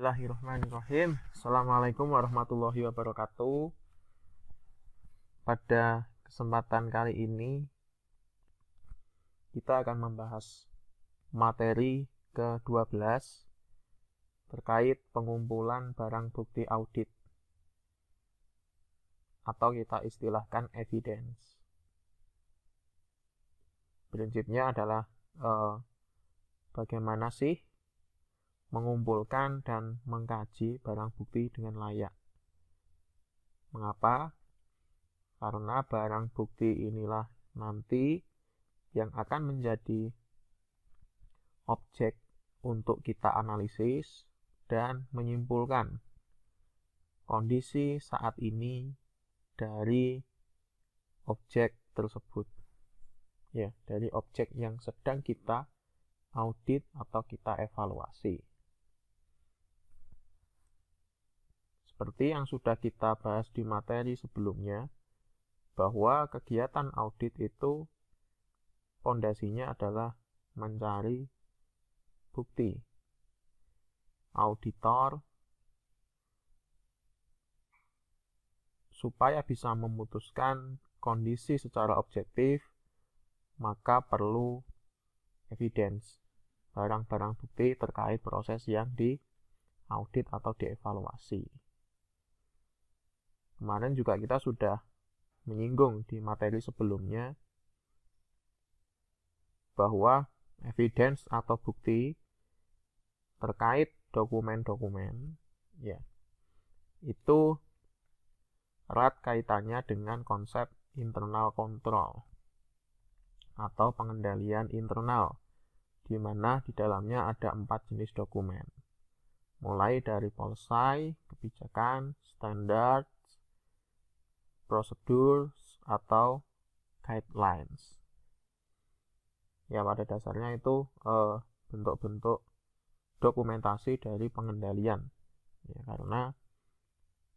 Bismillahirrahmanirrahim. Assalamualaikum warahmatullahi wabarakatuh. Pada kesempatan kali ini kita akan membahas materi ke-12 terkait pengumpulan barang bukti audit atau kita istilahkan evidence. Prinsipnya adalah bagaimana sih mengumpulkan dan mengkaji barang bukti dengan layak. Mengapa? Karena barang bukti inilah nanti yang akan menjadi objek untuk kita analisis dan menyimpulkan kondisi saat ini dari objek tersebut. Ya, dari objek yang sedang kita audit atau kita evaluasi. Seperti yang sudah kita bahas di materi sebelumnya, bahwa kegiatan audit itu fondasinya adalah mencari bukti. Auditor supaya bisa memutuskan kondisi secara objektif, maka perlu evidence, barang-barang bukti terkait proses yang diaudit atau dievaluasi. Kemarin juga kita sudah menyinggung di materi sebelumnya bahwa evidence atau bukti terkait dokumen-dokumen ya itu erat kaitannya dengan konsep internal control atau pengendalian internal, di mana di dalamnya ada 4 jenis dokumen, mulai dari policy, kebijakan, standar, prosedur, atau guidelines. Ya, pada dasarnya itu bentuk-bentuk dokumentasi dari pengendalian. Ya, karena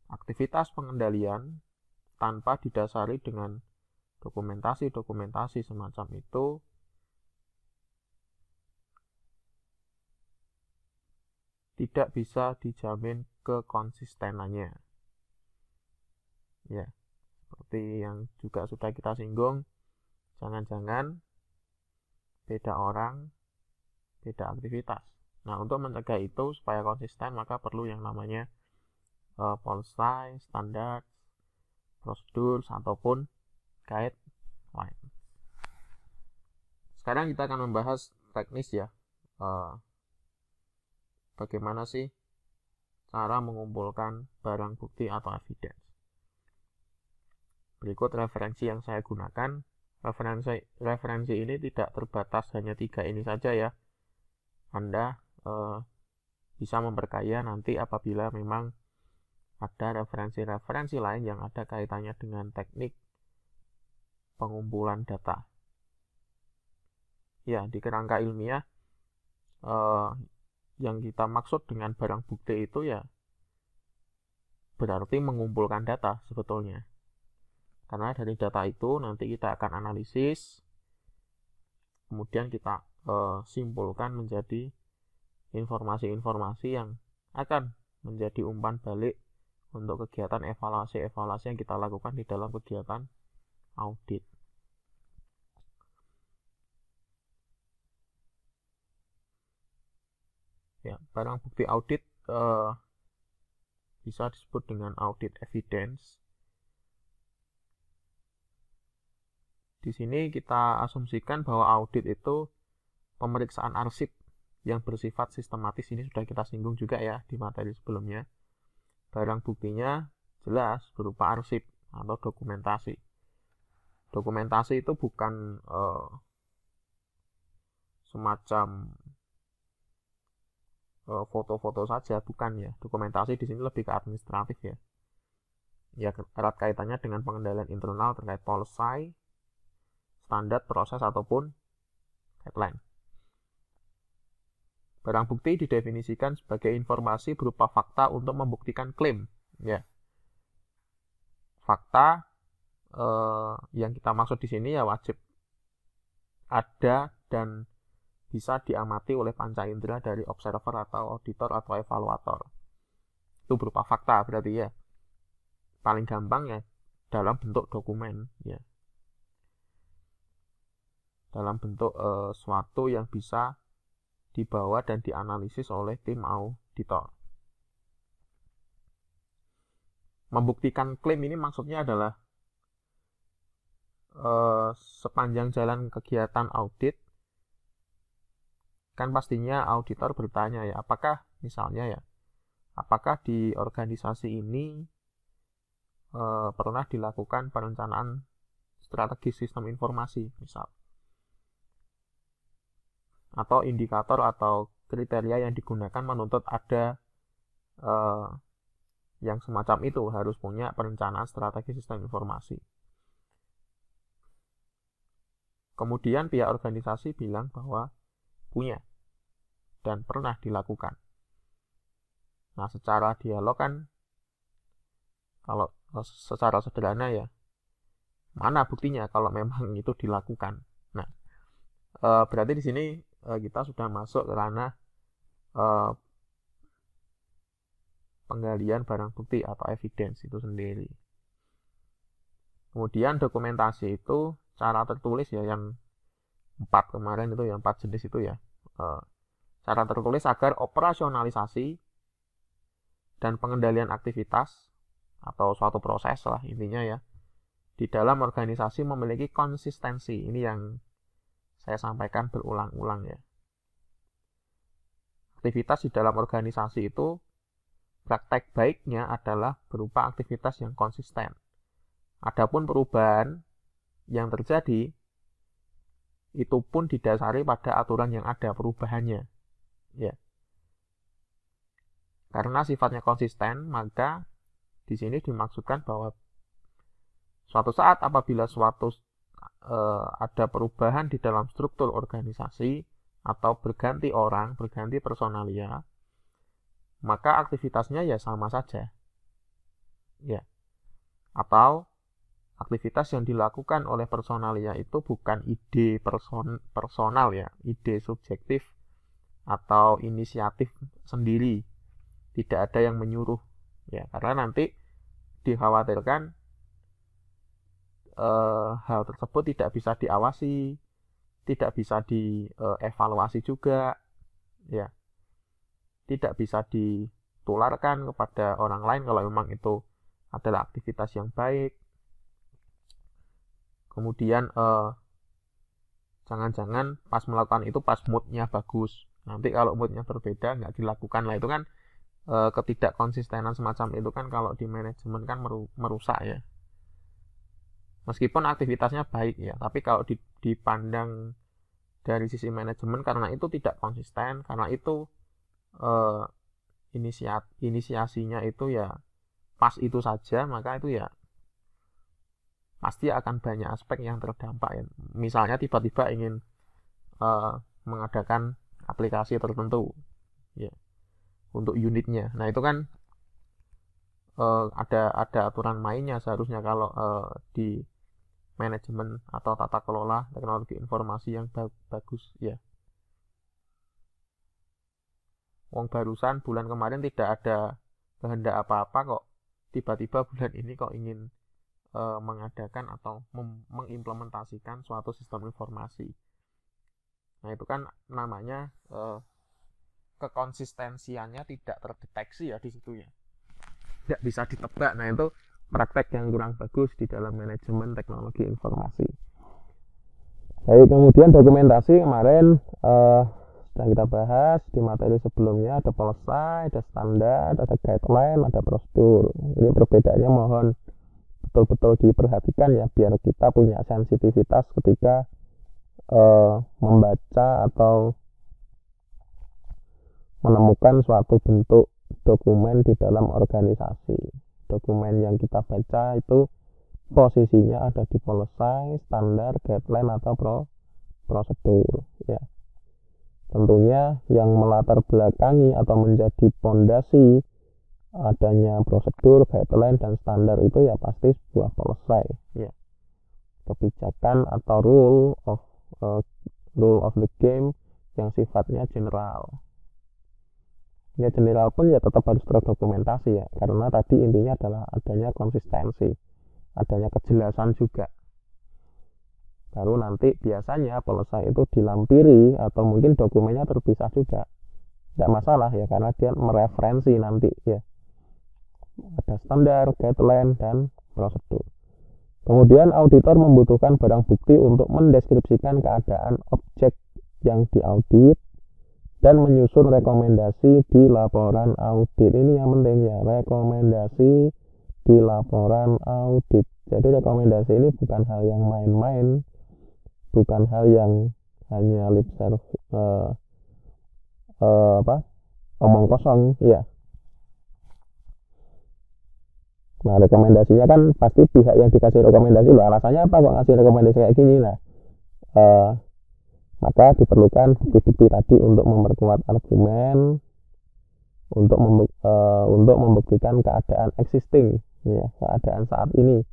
aktivitas pengendalian tanpa didasari dengan dokumentasi semacam itu tidak bisa dijamin kekonsistenannya. Ya. Seperti yang juga sudah kita singgung, jangan-jangan beda orang, beda aktivitas. Nah, untuk mencegah itu supaya konsisten, maka perlu yang namanya policy, standar, prosedur, ataupun guideline. Sekarang kita akan membahas teknis ya. Bagaimana sih cara mengumpulkan barang bukti atau evidence. Berikut referensi yang saya gunakan. Referensi ini tidak terbatas hanya 3 ini saja ya. Anda bisa memperkaya nanti apabila memang ada referensi-referensi lain yang ada kaitannya dengan teknik pengumpulan data. Ya, di kerangka ilmiah yang kita maksud dengan barang bukti itu ya berarti mengumpulkan data sebetulnya. Karena dari data itu nanti kita akan analisis, kemudian kita simpulkan menjadi informasi-informasi yang akan menjadi umpan balik untuk kegiatan evaluasi-evaluasi yang kita lakukan di dalam kegiatan audit. Ya, barang bukti audit bisa disebut dengan audit evidence. Di sini kita asumsikan bahwa audit itu pemeriksaan arsip yang bersifat sistematis. Ini sudah kita singgung juga ya di materi sebelumnya. Barang buktinya jelas berupa arsip atau dokumentasi. Dokumentasi itu bukan semacam foto-foto saja, bukan ya. Dokumentasi di sini lebih ke administratif ya. Ya, erat kaitannya dengan pengendalian internal terkait policy, standar, proses, ataupun guideline. Barang bukti didefinisikan sebagai informasi berupa fakta untuk membuktikan klaim. Ya. Fakta yang kita maksud di sini ya wajib ada dan bisa diamati oleh panca indera dari observer atau auditor atau evaluator. Itu berupa fakta berarti ya. Paling gampang ya dalam bentuk dokumen ya. Dalam bentuk suatu yang bisa dibawa dan dianalisis oleh tim auditor. Membuktikan klaim ini maksudnya adalah sepanjang jalan kegiatan audit kan pastinya auditor bertanya ya, apakah misalnya ya, apakah di organisasi ini pernah dilakukan perencanaan strategi sistem informasi misal, atau indikator atau kriteria yang digunakan menuntut ada yang semacam itu, harus punya perencanaan strategi sistem informasi. Kemudian pihak organisasi bilang bahwa punya dan pernah dilakukan. Nah, secara dialog kan, kalau secara sederhana ya, mana buktinya kalau memang itu dilakukan. Nah, berarti di sini kita sudah masuk ke ranah penggalian barang bukti atau evidence itu sendiri. Kemudian dokumentasi itu cara tertulis ya, yang 4 kemarin itu, yang 4 jenis itu ya. Cara tertulis agar operasionalisasi dan pengendalian aktivitas atau suatu proses lah intinya ya, di dalam organisasi memiliki konsistensi. Ini yang saya sampaikan berulang-ulang ya. Aktivitas di dalam organisasi itu praktek baiknya adalah berupa aktivitas yang konsisten. Adapun perubahan yang terjadi itu pun didasari pada aturan yang ada perubahannya. Ya. Karena sifatnya konsisten, maka di sini dimaksudkan bahwa suatu saat apabila ada perubahan di dalam struktur organisasi atau berganti orang, berganti personalia, maka aktivitasnya ya sama saja. Ya. Atau aktivitas yang dilakukan oleh personalia itu bukan ide personal ya, ide subjektif atau inisiatif sendiri. Tidak ada yang menyuruh ya, karena nanti dikhawatirkan hal tersebut tidak bisa diawasi, tidak bisa dievaluasi juga ya, tidak bisa ditularkan kepada orang lain kalau memang itu adalah aktivitas yang baik. Kemudian jangan-jangan pas melakukan itu pas moodnya bagus, nanti kalau moodnya berbeda nggak dilakukan lah. Itu kan ketidakkonsistenan semacam itu kan kalau di manajemen kan merusak ya. Meskipun aktivitasnya baik ya, tapi kalau dipandang dari sisi manajemen, karena itu tidak konsisten, karena itu inisiasinya itu ya pas itu saja, maka itu ya pasti akan banyak aspek yang terdampak ya. Misalnya tiba-tiba ingin mengadakan aplikasi tertentu ya untuk unitnya. Nah, itu kan ada aturan mainnya seharusnya kalau di manajemen atau tata kelola teknologi informasi yang bagus ya. Wong barusan bulan kemarin tidak ada kehendak apa-apa kok tiba-tiba bulan ini kok ingin mengadakan atau mengimplementasikan suatu sistem informasi. Nah, itu kan namanya kekonsistensiannya tidak terdeteksi ya di situ ya. Tidak bisa ditebak. Nah, itu praktek yang kurang bagus di dalam manajemen teknologi informasi. Baik, kemudian dokumentasi kemarin sudah kita bahas di materi sebelumnya, ada policy, ada standar, ada guideline, ada prosedur. Ini perbedaannya mohon betul-betul diperhatikan ya, biar kita punya sensitivitas ketika membaca atau menemukan suatu bentuk dokumen di dalam organisasi. Dokumen yang kita baca itu posisinya ada di policy, standar, guideline, atau prosedur ya. Tentunya yang melatar belakangi atau menjadi pondasi adanya prosedur, guideline, dan standar itu ya pasti sebuah policy ya, kebijakan atau rule of the game yang sifatnya general. Ya general pun ya tetap harus terdokumentasi ya, karena tadi intinya adalah adanya konsistensi, adanya kejelasan juga. Baru nanti biasanya polosai itu dilampiri atau mungkin dokumennya terpisah juga, tidak masalah ya, karena dia mereferensi nanti ya, ada standar, guideline, dan prosedur. Kemudian auditor membutuhkan barang bukti untuk mendeskripsikan keadaan objek yang diaudit dan menyusun rekomendasi di laporan audit. Ini yang penting ya, rekomendasi di laporan audit. Jadi rekomendasi ini bukan hal yang main-main, bukan hal yang hanya lip service, omong kosong ya. Nah, rekomendasinya kan pasti pihak yang dikasih rekomendasi loh, alasannya apa kok ngasih rekomendasi kayak gini. Nah, maka diperlukan bukti-bukti tadi untuk memperkuat argumen, untuk membuktikan keadaan existing ya, keadaan saat ini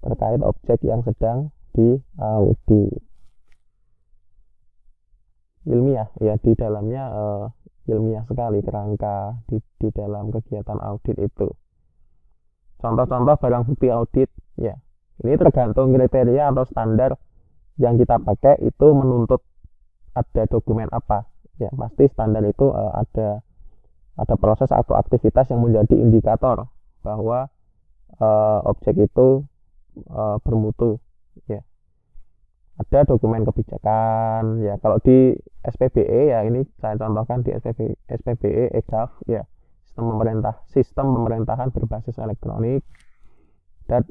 terkait objek yang sedang diaudit. Ilmiah ya, di dalamnya ilmiah sekali kerangka di dalam kegiatan audit itu. Contoh-contoh barang bukti audit ya, ini tergantung kriteria atau standar yang kita pakai itu menuntut ada dokumen apa ya. Pasti standar itu ada proses atau aktivitas yang menjadi indikator bahwa objek itu bermutu ya. Ada dokumen kebijakan ya, kalau di SPBE ya, ini saya contohkan di SPBE EGAF ya, sistem pemerintahan berbasis elektronik. Dan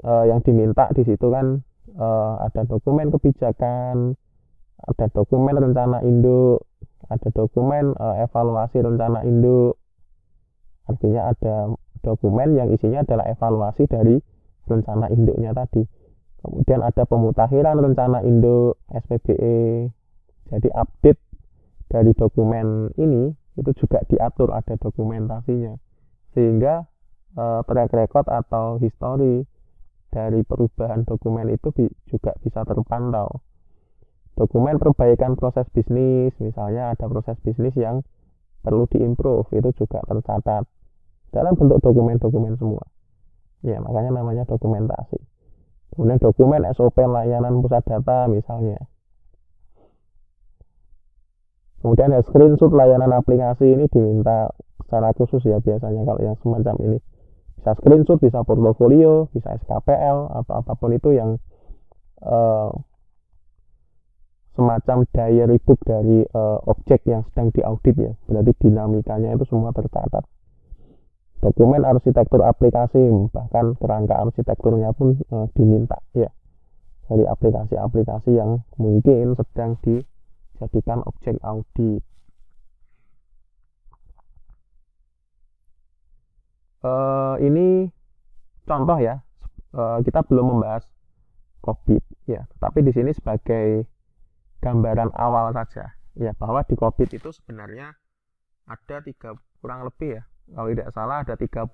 yang diminta di situ kan ada dokumen kebijakan, ada dokumen rencana induk, ada dokumen evaluasi rencana induk. Artinya ada dokumen yang isinya adalah evaluasi dari rencana induknya tadi. Kemudian ada pemutakhiran rencana induk SPBE. Jadi update dari dokumen ini itu juga diatur, ada dokumentasinya, sehingga track record atau histori dari perubahan dokumen itu juga bisa terpantau. Dokumen perbaikan proses bisnis, misalnya ada proses bisnis yang perlu diimprove, itu juga tercatat dalam bentuk dokumen-dokumen semua ya, makanya namanya dokumentasi. Kemudian dokumen SOP layanan pusat data misalnya. Kemudian ya, screenshot layanan aplikasi ini diminta secara khusus ya, biasanya kalau yang semacam ini bisa screenshot, bisa portofolio, bisa SKPL atau apapun itu yang semacam diary book dari objek yang sedang diaudit ya, berarti dinamikanya itu semua tercatat. Dokumen arsitektur aplikasi, bahkan kerangka arsitekturnya pun diminta ya, dari aplikasi-aplikasi yang mungkin sedang dijadikan objek audit. Ini contoh ya, kita belum membahas COVID ya, tapi di sini sebagai gambaran awal saja ya, bahwa di COVID itu sebenarnya ada kurang lebih ya, kalau tidak salah ada 37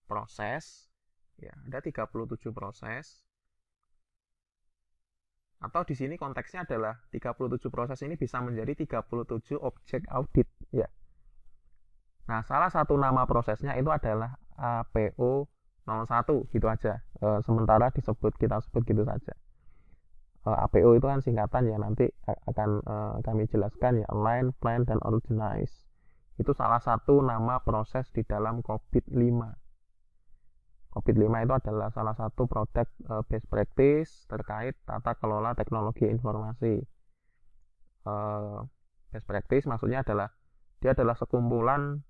proses ya, ada 37 proses, atau di sini konteksnya adalah 37 proses ini bisa menjadi 37 objek audit ya. Nah, salah satu nama prosesnya itu adalah APO 01 gitu aja, sementara kita sebut gitu saja. APO itu kan singkatan ya, nanti akan kami jelaskan ya, Align, Plan, dan Organize. Itu salah satu nama proses di dalam COVID-5. COVID-5 itu adalah salah satu produk best practice terkait tata kelola teknologi informasi. Best practice maksudnya adalah dia adalah sekumpulan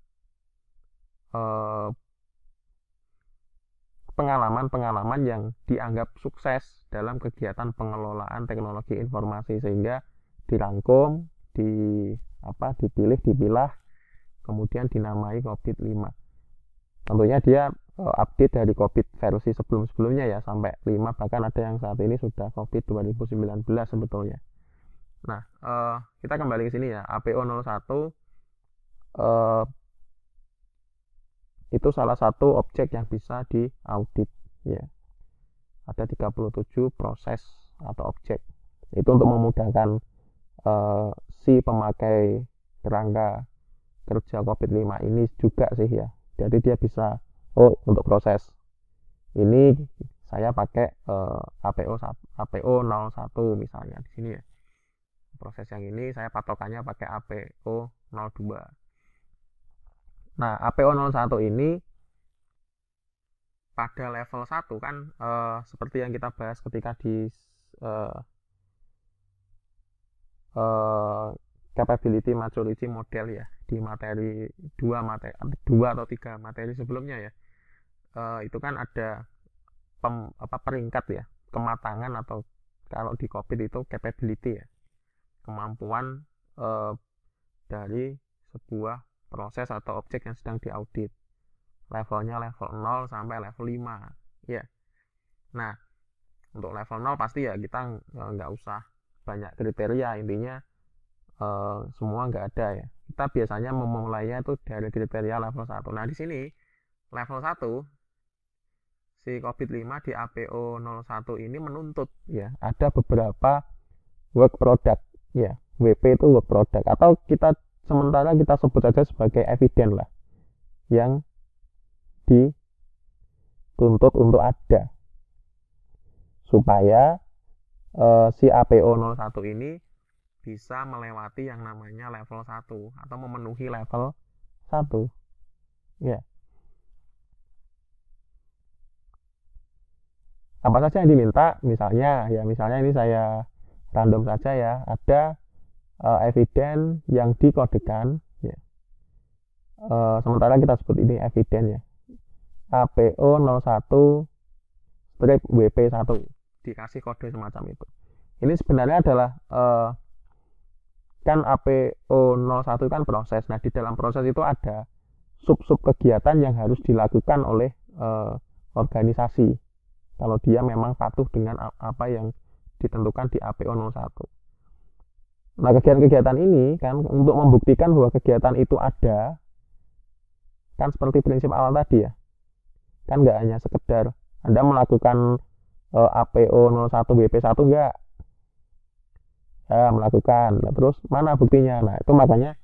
pengalaman-pengalaman yang dianggap sukses dalam kegiatan pengelolaan teknologi informasi, sehingga dirangkum, dipilih, dipilah, kemudian dinamai COVID-5. Tentunya dia update dari COVID versi sebelum-sebelumnya ya, sampai 5, bahkan ada yang saat ini sudah COVID 2019 sebetulnya. Nah, kita kembali ke sini ya, APO 01 itu salah satu objek yang bisa diaudit ya. Ada 37 proses atau objek. Itu untuk memudahkan si pemakai kerangka kerja COVID-5 ini juga sih ya. Jadi dia bisa, untuk proses ini saya pakai APO 01 misalnya di sini ya. Proses yang ini saya patokannya pakai APO 02. Nah, APO 01 ini pada level 1 kan seperti yang kita bahas ketika di capability maturity model ya, di materi 2 atau 3 materi sebelumnya ya. Itu kan ada peringkat ya, kematangan, atau kalau di COVID itu capability ya, kemampuan dari sebuah proses atau objek yang sedang diaudit. Levelnya level 0 sampai level 5 ya. Nah, untuk level 0 pasti ya kita nggak usah banyak kriteria, intinya semua nggak ada ya. Kita biasanya memulainya itu dari kriteria level 1. Nah, di sini level 1 si COVID-5 di APO 01 ini menuntut ya, ada beberapa work product ya. WP itu work product, atau sementara kita sebut saja sebagai evidence lah, yang dituntut untuk ada supaya si APO 01 ini bisa melewati yang namanya level 1 atau memenuhi level 1 ya. Apa saja yang diminta, misalnya ini saya random saja ya, ada evidence yang dikodekan ya. Sementara kita sebut ini evidence ya, APO 01 WP1, dikasih kode semacam itu. Ini sebenarnya adalah kan APO 01 kan proses. Nah, di dalam proses itu ada sub-sub kegiatan yang harus dilakukan oleh organisasi kalau dia memang patuh dengan apa yang ditentukan di APO 01. Nah, kegiatan-kegiatan ini kan untuk membuktikan bahwa kegiatan itu ada, kan seperti prinsip awal tadi ya, kan nggak hanya sekedar Anda melakukan APO 01 WP1 enggak ya, melakukan. Nah, terus mana buktinya? Nah, itu makanya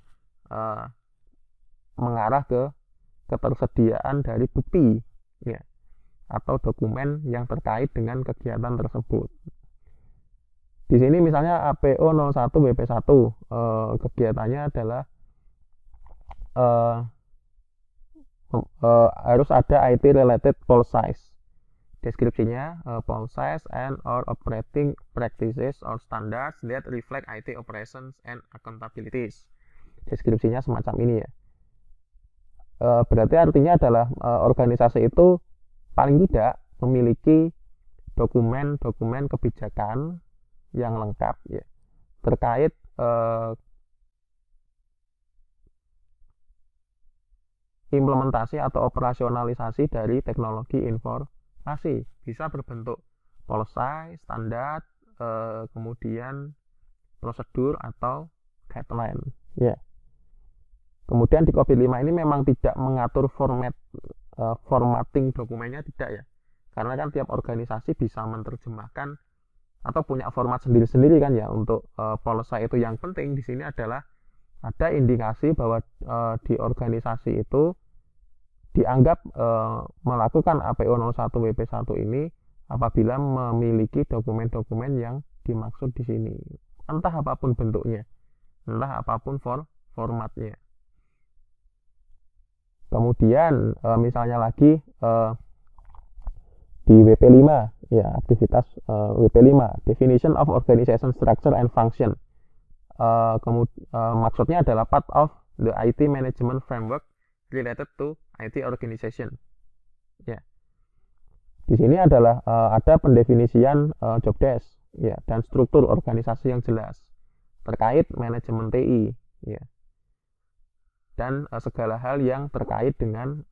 mengarah ke ketersediaan dari bukti ya, atau dokumen yang terkait dengan kegiatan tersebut. Di sini misalnya APO 01 WP1 kegiatannya adalah harus ada IT related policies. Deskripsinya policies and or operating practices or standards that reflect IT operations and accountabilities. Deskripsinya semacam ini ya. Berarti artinya adalah organisasi itu paling tidak memiliki dokumen-dokumen kebijakan yang lengkap ya, terkait implementasi atau operasionalisasi dari teknologi informasi. Bisa berbentuk policy, standar, kemudian prosedur atau guideline ya. Kemudian di COVID-5 ini memang tidak mengatur formatting dokumennya, tidak ya, karena kan tiap organisasi bisa menerjemahkan atau punya format sendiri-sendiri kan ya untuk policy itu. Yang penting di sini adalah ada indikasi bahwa di organisasi itu dianggap melakukan APO 01 WP1 ini apabila memiliki dokumen-dokumen yang dimaksud di sini, entah apapun bentuknya, entah apapun formatnya. Kemudian misalnya lagi di WP5 ya, aktivitas WP5 definition of organization structure and function. Maksudnya adalah part of the IT management framework related to IT organization ya. Di sini adalah ada pendefinisian job desk ya, dan struktur organisasi yang jelas terkait manajemen TI ya, dan segala hal yang terkait dengan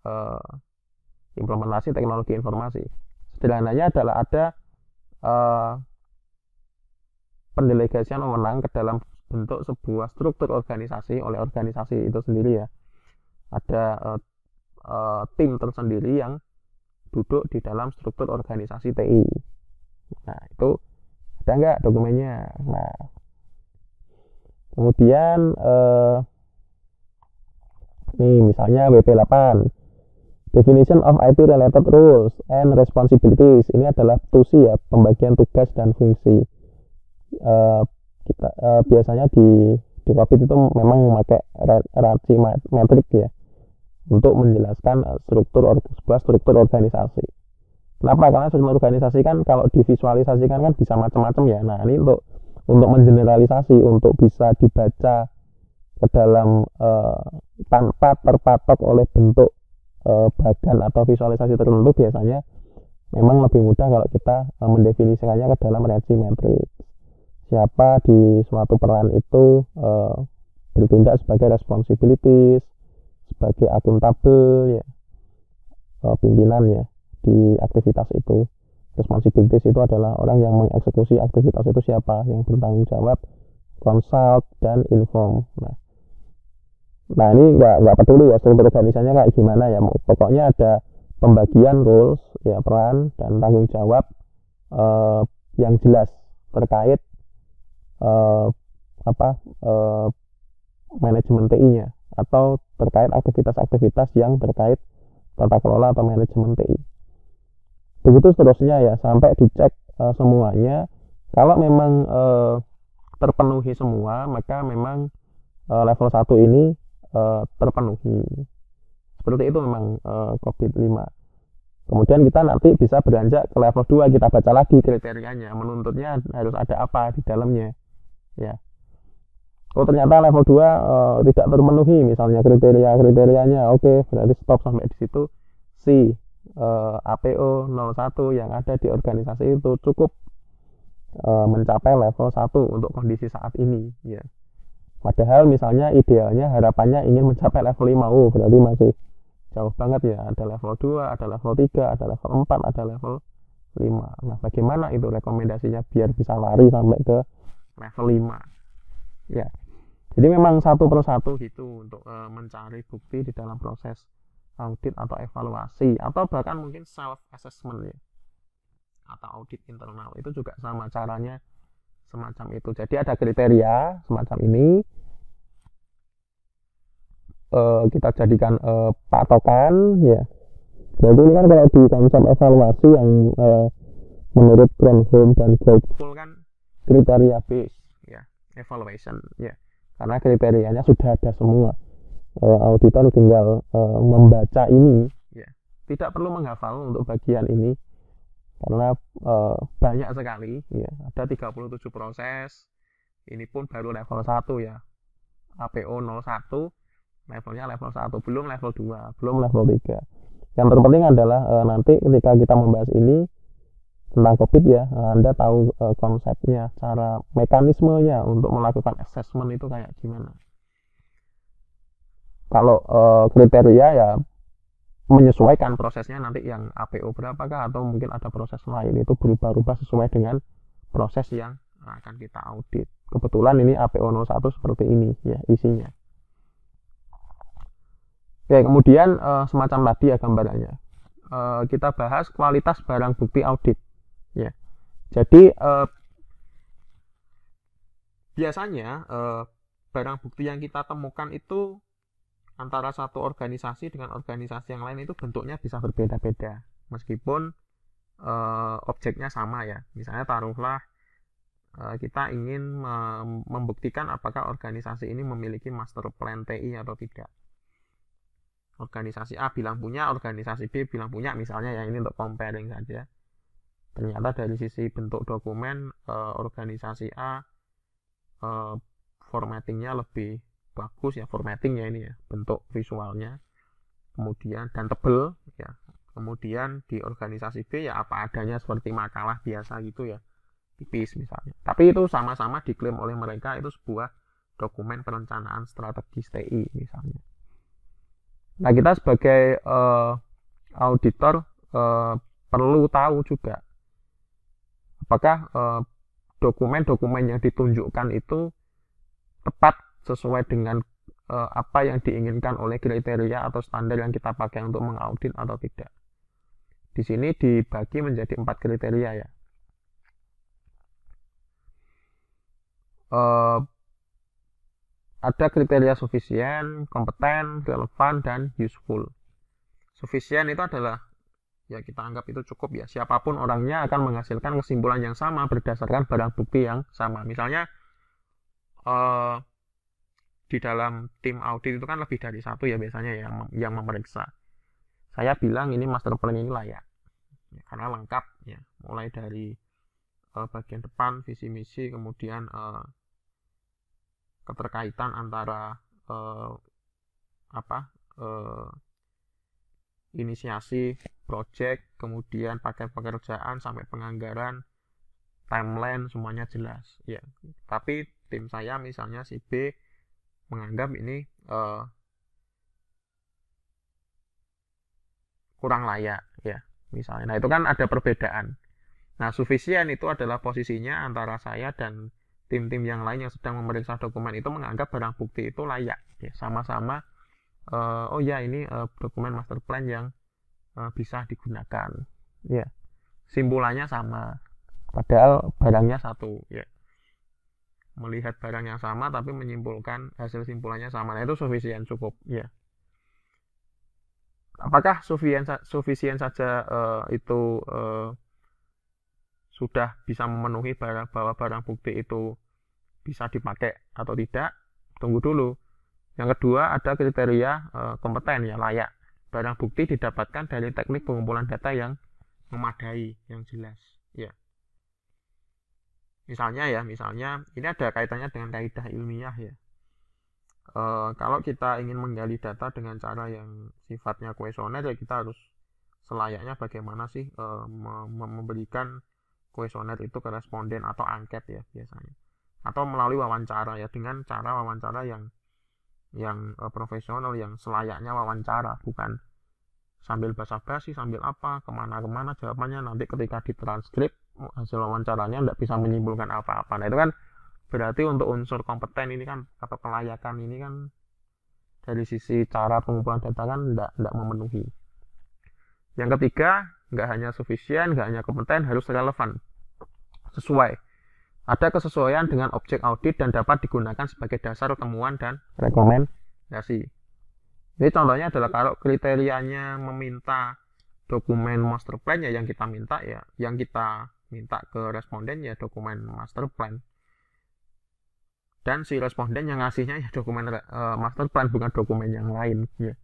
implementasi teknologi informasi. Sederhananya adalah ada pendelegasian wewenang ke dalam bentuk sebuah struktur organisasi oleh organisasi itu sendiri ya. Ada tim tersendiri yang duduk di dalam struktur organisasi TI. Nah, itu ada nggak dokumennya? Nah, kemudian Nih, misalnya WP8. Definition of IT related rules and responsibilities. Ini adalah TUSI ya, pembagian tugas dan fungsi. Kita biasanya di COVID itu memang memakai hierarchy metrik ya untuk menjelaskan sebuah struktur organisasi. Kenapa? Karena struktur organisasi kan kalau divisualisasikan kan bisa macam-macam ya. Nah, ini untuk mengeneralisasi, untuk bisa dibaca ke dalam tanpa terpatok oleh bentuk bagan atau visualisasi tertentu, biasanya memang lebih mudah kalau kita mendefinisikannya ke dalam hierarchy metrik. Siapa di suatu peran itu bertindak sebagai responsibilities, sebagai akuntabel ya, pimpinan ya di aktivitas itu. Responsibilities itu adalah orang yang mengeksekusi aktivitas itu, siapa yang bertanggung jawab, consult dan inform. Nah ini nggak peduli ya struktur organisasinya kayak gimana ya, pokoknya ada pembagian roles ya, peran dan tanggung jawab yang jelas terkait manajemen TI-nya atau terkait aktivitas-aktivitas yang terkait tata kelola atau manajemen TI. Begitu seterusnya ya, sampai dicek semuanya. Kalau memang terpenuhi semua, maka memang level 1 ini terpenuhi. Seperti itu memang COVID-5. Kemudian kita nanti bisa beranjak ke level 2, kita baca lagi kriterianya, menuntutnya harus ada apa di dalamnya. Ya. Oh ternyata level 2 tidak terpenuhi misalnya kriterianya, oke, berarti stop sampai di situ. Si APO 01 yang ada di organisasi itu cukup mencapai level 1 untuk kondisi saat ini ya. Padahal misalnya idealnya harapannya ingin mencapai level 5, berarti masih jauh banget ya. Ada level 2, ada level 3, ada level 4, ada level 5. Nah bagaimana itu rekomendasinya biar bisa lari sampai ke level 5 ya. Jadi memang satu persatu gitu untuk mencari bukti di dalam proses audit atau evaluasi, atau bahkan mungkin self assessment ya, atau audit internal itu juga sama caranya semacam itu. Jadi ada kriteria semacam ini, kita jadikan patokan ya. Berarti ini kan kalau di konsep evaluasi yang menurut Granholm dan Goldfull kan kriteria base ya, evaluation ya, karena kriterianya sudah ada semua. Auditor tinggal membaca ini ya, tidak perlu menghafal untuk bagian ini karena banyak sekali ya, ada 37 proses. Ini pun baru level 1 ya, APO 01 levelnya level 1, belum level 2, belum level 3. Yang terpenting adalah nanti ketika kita membahas ini tentang COVID ya, Anda tahu konsepnya, cara mekanismenya untuk melakukan assessment itu kayak gimana. Kalau kriteria ya menyesuaikan prosesnya, nanti yang APO berapakah atau mungkin ada proses lain, itu berubah-ubah sesuai dengan proses yang akan kita audit. Kebetulan ini APO 01 seperti ini ya isinya. Oke, kemudian semacam tadi ya gambarannya. Kita bahas kualitas barang bukti audit ya. Jadi biasanya barang bukti yang kita temukan itu antara satu organisasi dengan organisasi yang lain itu bentuknya bisa berbeda-beda meskipun objeknya sama ya. Misalnya taruhlah kita ingin membuktikan apakah organisasi ini memiliki master plan TI atau tidak. Organisasi A bilang punya, organisasi B bilang punya misalnya ya, ini untuk comparing saja. Ternyata dari sisi bentuk dokumen organisasi A formattingnya lebih bagus ya, formatting ya ini ya, bentuk visualnya, kemudian dan tebel ya. Kemudian di organisasi B ya apa adanya seperti makalah biasa gitu ya, tipis misalnya. Tapi itu sama-sama diklaim oleh mereka itu sebuah dokumen perencanaan strategis TI misalnya. Nah kita sebagai auditor perlu tahu juga apakah dokumen-dokumen yang ditunjukkan itu tepat sesuai dengan apa yang diinginkan oleh kriteria atau standar yang kita pakai untuk mengaudit atau tidak. Di sini dibagi menjadi 4 kriteria ya. ada kriteria sufisien, kompeten, relevan, dan useful. Sufisien itu adalah, ya kita anggap itu cukup ya, siapapun orangnya akan menghasilkan kesimpulan yang sama berdasarkan barang bukti yang sama. Misalnya di dalam tim audit itu kan lebih dari satu ya biasanya yang memeriksa. Saya bilang ini master plan ini layak ya, karena lengkap ya, mulai dari bagian depan, visi misi, kemudian keterkaitan antara inisiasi project, kemudian paket pekerjaan sampai penganggaran, timeline, semuanya jelas ya. Tapi tim saya misalnya si B menganggap ini kurang layak ya misalnya. Nah itu kan ada perbedaan. Nah sufisien itu adalah posisinya antara saya dan tim-tim yang lain yang sedang memeriksa dokumen itu menganggap barang bukti itu layak ya, sama-sama oh ya ini dokumen master plan yang bisa digunakan ya, simpulannya sama padahal barangnya satu ya, melihat barang yang sama tapi menyimpulkan hasil simpulannya sama. Nah itu sufisien, cukup ya. Apakah sufisien saja itu sudah bisa memenuhi bahwa barang bukti itu bisa dipakai atau tidak? Tunggu dulu. Yang kedua ada kriteria kompeten ya, layak. Barang bukti didapatkan dari teknik pengumpulan data yang memadai, yang jelas ya. Misalnya ini ada kaitannya dengan kaidah ilmiah ya. Kalau kita ingin menggali data dengan cara yang sifatnya kuesioner ya kita harus selayaknya bagaimana sih memberikan kuesioner itu ke responden atau angket ya biasanya, atau melalui wawancara ya, dengan cara wawancara yang profesional, yang selayaknya wawancara, bukan sambil basa-basi, sambil apa kemana-kemana jawabannya, nanti ketika ditranskrip hasil wawancaranya tidak bisa menyimpulkan apa-apa. Nah itu kan berarti untuk unsur kompeten ini kan atau kelayakan ini kan dari sisi cara pengumpulan data kan tidak memenuhi. Yang ketiga, nggak hanya sufisien, nggak hanya kompeten, harus relevan, sesuai. Ada kesesuaian dengan objek audit dan dapat digunakan sebagai dasar temuan dan rekomendasi. Ini contohnya adalah kalau kriterianya meminta dokumen master plan ya, yang kita minta ke responden ya dokumen master plan. Dan si responden yang ngasihnya ya dokumen master plan, bukan dokumen yang lain ya.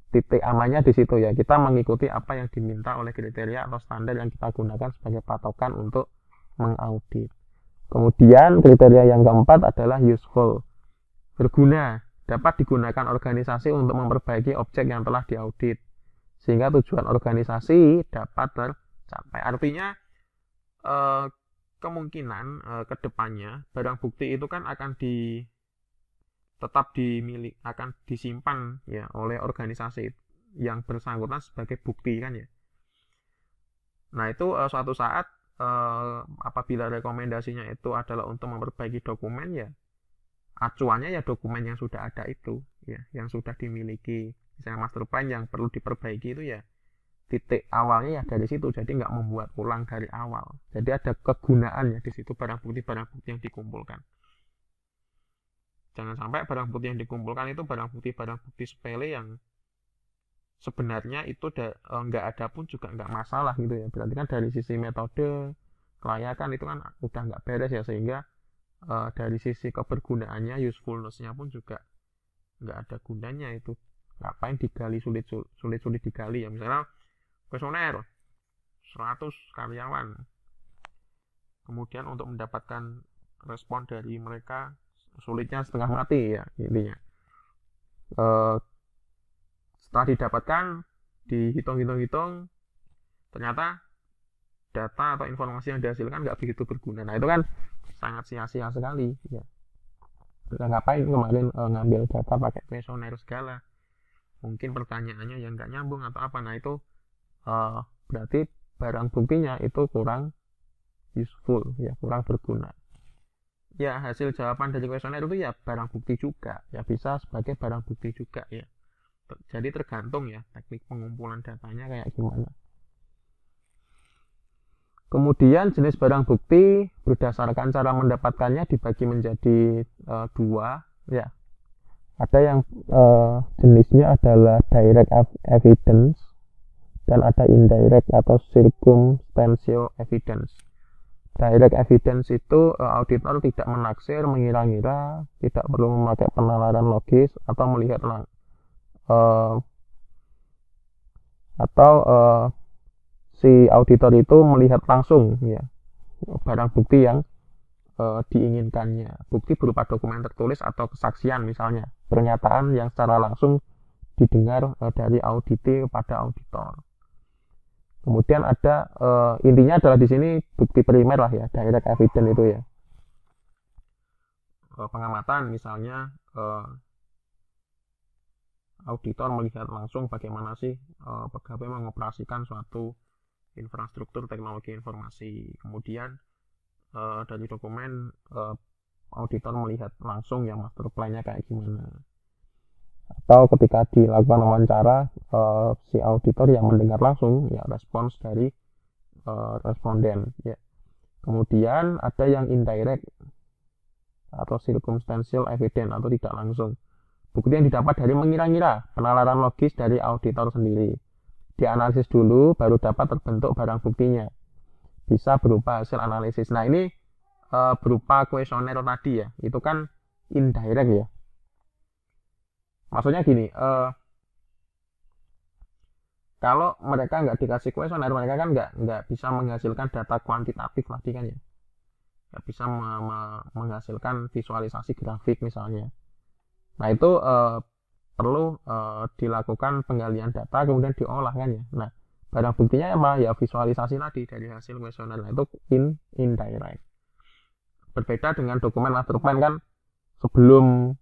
Titik amannya di situ ya, kita mengikuti apa yang diminta oleh kriteria atau standar yang kita gunakan sebagai patokan untuk mengaudit. Kemudian kriteria yang keempat adalah useful, berguna, dapat digunakan organisasi untuk memperbaiki objek yang telah diaudit sehingga tujuan organisasi dapat tercapai. Artinya kemungkinan kedepannya barang bukti itu kan akan tetap akan disimpan ya oleh organisasi yang bersangkutan sebagai bukti kan ya. Nah itu suatu saat apabila rekomendasinya itu adalah untuk memperbaiki dokumen ya, acuannya ya dokumen yang sudah ada itu ya, yang sudah dimiliki. Misalnya master plan yang perlu diperbaiki itu ya titik awalnya ya dari situ, jadi nggak membuat ulang dari awal. Jadi ada kegunaannya di situ barang bukti yang dikumpulkan. Jangan sampai barang bukti yang dikumpulkan itu barang bukti sepele yang sebenarnya itu nggak ada pun juga nggak masalah gitu ya. Berarti kan dari sisi metode kelayakan itu kan udah nggak beres ya, sehingga dari sisi kebergunaannya, usefulness-nya pun juga nggak ada gunanya. Itu ngapain digali, sulit digali ya. Misalnya kuesioner 100 karyawan, kemudian untuk mendapatkan respon dari mereka sulitnya setengah mati ya intinya. Setelah didapatkan, dihitung ternyata data atau informasi yang dihasilkan nggak begitu berguna. Nah itu kan sangat sia-sia sekali ya. Ngapain kemarin ngambil data pakai kuesioner segala, mungkin pertanyaannya yang nggak nyambung atau apa. Nah itu berarti barang buktinya itu kurang useful ya, kurang berguna ya. Hasil jawaban dari kuesioner itu ya barang bukti juga ya, bisa sebagai barang bukti juga ya. Jadi tergantung ya teknik pengumpulan datanya kayak gimana. Kemudian jenis barang bukti berdasarkan cara mendapatkannya dibagi menjadi dua, ya. Ada yang jenisnya adalah direct evidence dan ada indirect atau circumstantial evidence. Direct evidence itu auditor tidak menaksir, mengira-ngira, tidak perlu memakai penalaran logis atau melihat si auditor itu melihat langsung ya barang bukti yang diinginkannya. Bukti berupa dokumen tertulis atau kesaksian, misalnya pernyataan yang secara langsung didengar dari auditi pada auditor. Kemudian ada intinya adalah di sini bukti primer lah ya, direct evidence itu ya. Pengamatan misalnya auditor melihat langsung bagaimana sih pegawai mengoperasikan suatu infrastruktur teknologi informasi. Kemudian dari dokumen auditor melihat langsung yang master plan-nya kayak gimana. Atau ketika dilakukan wawancara si auditor yang mendengar langsung ya respons dari responden ya. Kemudian ada yang indirect atau circumstantial evidence atau tidak langsung. Bukti yang didapat dari mengira-ngira, penalaran logis dari auditor sendiri. Dianalisis dulu baru dapat terbentuk barang buktinya. Bisa berupa hasil analisis. Nah, ini berupa kuesioner tadi ya. Itu kan indirect ya. Maksudnya gini, kalau mereka nggak dikasih kuesioner, mereka kan nggak bisa menghasilkan data kuantitatif tadi kan ya. Nggak bisa menghasilkan visualisasi grafik misalnya. Nah, itu perlu dilakukan penggalian data kemudian diolah kan ya. Nah, barang buktinya emang ya visualisasi tadi dari hasil kuesioner. Nah, itu indirect. Berbeda dengan dokumen master plan kan sebelum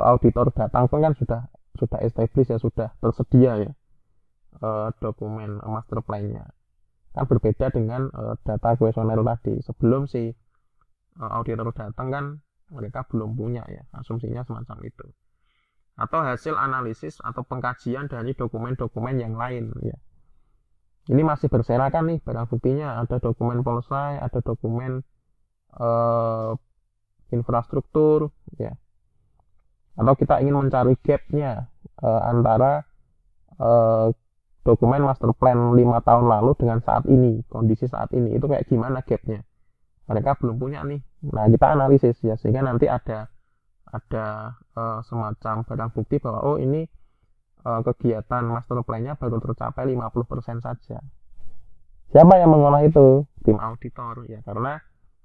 auditor datang pun kan sudah established ya, sudah tersedia ya dokumen master plan-nya. Kan berbeda dengan data kuesioner tadi. Sebelum si auditor datang kan mereka belum punya ya, asumsinya semacam itu. Atau hasil analisis atau pengkajian dari dokumen-dokumen yang lain ya. Ini masih berserakan nih barang buktinya, ada dokumen polsai, ada dokumen infrastruktur ya. Atau kita ingin mencari gap-nya antara dokumen master plan 5 tahun lalu dengan saat ini, kondisi saat ini itu kayak gimana gap-nya. Mereka belum punya nih. Nah, kita analisis ya sehingga nanti ada semacam barang bukti bahwa oh ini kegiatan master plan-nya baru tercapai 50% saja. Siapa yang mengolah itu? Tim auditor ya, karena